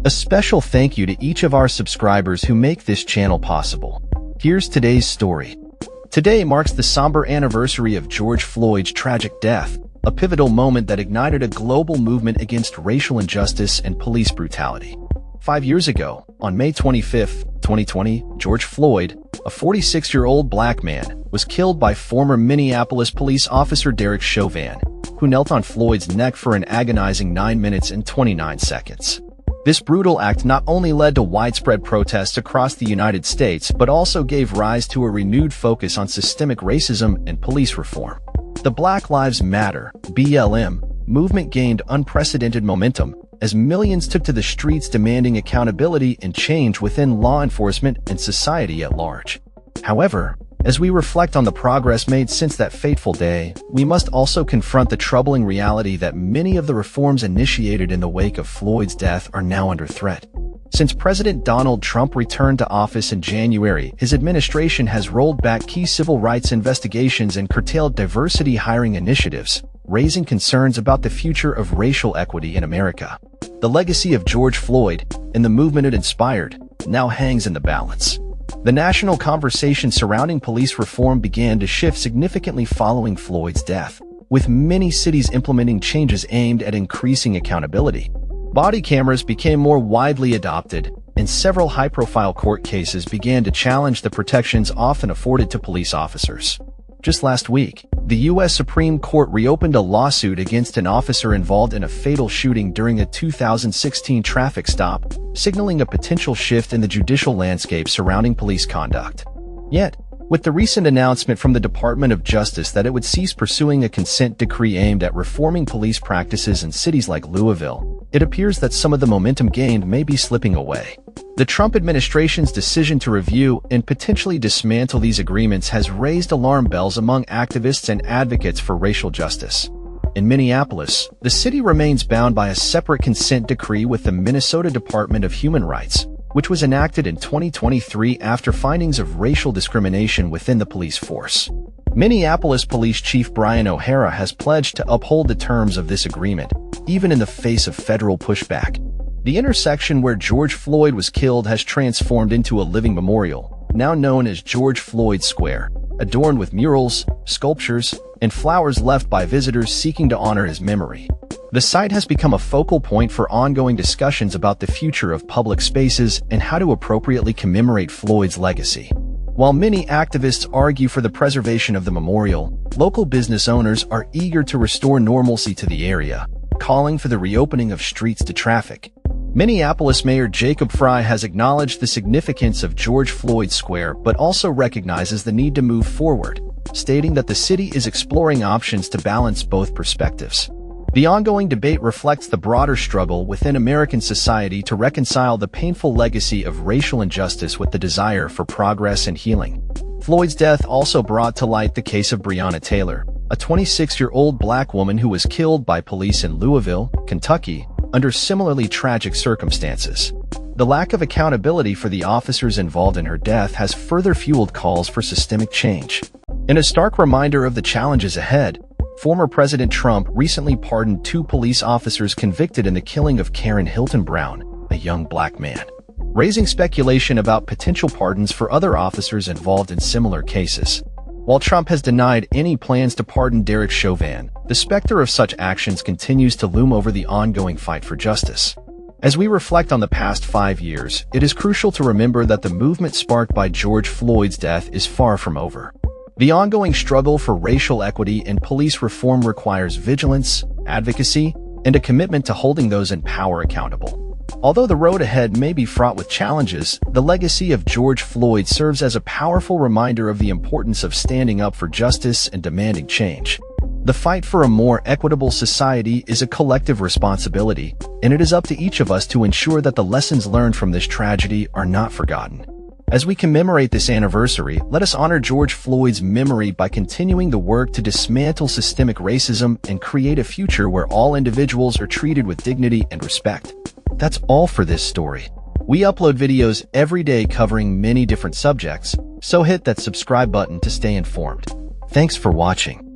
A special thank you to each of our subscribers who make this channel possible. Here's today's story. Today marks the somber anniversary of George Floyd's tragic death, a pivotal moment that ignited a global movement against racial injustice and police brutality. 5 years ago, on May 25, 2020, George Floyd, a 46-year-old black man, was killed by former Minneapolis police officer Derek Chauvin, who knelt on Floyd's neck for an agonizing 9 minutes and 29 seconds. This brutal act not only led to widespread protests across the United States but also gave rise to a renewed focus on systemic racism and police reform. The Black Lives Matter (BLM) movement gained unprecedented momentum as millions took to the streets demanding accountability and change within law enforcement and society at large. However, as we reflect on the progress made since that fateful day, we must also confront the troubling reality that many of the reforms initiated in the wake of Floyd's death are now under threat. Since President Donald Trump returned to office in January, his administration has rolled back key civil rights investigations and curtailed diversity hiring initiatives, raising concerns about the future of racial equity in America. The legacy of George Floyd, and the movement it inspired, now hangs in the balance. The national conversation surrounding police reform began to shift significantly following Floyd's death, with many cities implementing changes aimed at increasing accountability. Body cameras became more widely adopted, and several high-profile court cases began to challenge the protections often afforded to police officers. Just last week, the U.S. Supreme Court reopened a lawsuit against an officer involved in a fatal shooting during a 2016 traffic stop, signaling a potential shift in the judicial landscape surrounding police conduct. Yet, with the recent announcement from the Department of Justice that it would cease pursuing a consent decree aimed at reforming police practices in cities like Louisville, it appears that some of the momentum gained may be slipping away. The Trump administration's decision to review and potentially dismantle these agreements has raised alarm bells among activists and advocates for racial justice. In Minneapolis, the city remains bound by a separate consent decree with the Minnesota Department of Human Rights, which was enacted in 2023 after findings of racial discrimination within the police force. Minneapolis Police Chief Brian O'Hara has pledged to uphold the terms of this agreement, even in the face of federal pushback. The intersection where George Floyd was killed has transformed into a living memorial, now known as George Floyd Square, adorned with murals, sculptures, and flowers left by visitors seeking to honor his memory. The site has become a focal point for ongoing discussions about the future of public spaces and how to appropriately commemorate Floyd's legacy. While many activists argue for the preservation of the memorial, local business owners are eager to restore normalcy to the area, calling for the reopening of streets to traffic. Minneapolis Mayor Jacob Frey has acknowledged the significance of George Floyd Square but also recognizes the need to move forward, stating that the city is exploring options to balance both perspectives. The ongoing debate reflects the broader struggle within American society to reconcile the painful legacy of racial injustice with the desire for progress and healing. Floyd's death also brought to light the case of Breonna Taylor, a 26-year-old black woman who was killed by police in Louisville, Kentucky, under similarly tragic circumstances. The lack of accountability for the officers involved in her death has further fueled calls for systemic change. In a stark reminder of the challenges ahead, former President Trump recently pardoned 2 police officers convicted in the killing of Karen Hilton Brown, a young black man, raising speculation about potential pardons for other officers involved in similar cases. While Trump has denied any plans to pardon Derek Chauvin, the specter of such actions continues to loom over the ongoing fight for justice. As we reflect on the past 5 years, it is crucial to remember that the movement sparked by George Floyd's death is far from over. The ongoing struggle for racial equity and police reform requires vigilance, advocacy, and a commitment to holding those in power accountable. Although the road ahead may be fraught with challenges, the legacy of George Floyd serves as a powerful reminder of the importance of standing up for justice and demanding change. The fight for a more equitable society is a collective responsibility, and it is up to each of us to ensure that the lessons learned from this tragedy are not forgotten. As we commemorate this anniversary, let us honor George Floyd's memory by continuing the work to dismantle systemic racism and create a future where all individuals are treated with dignity and respect. That's all for this story. We upload videos every day covering many different subjects, so hit that subscribe button to stay informed. Thanks for watching.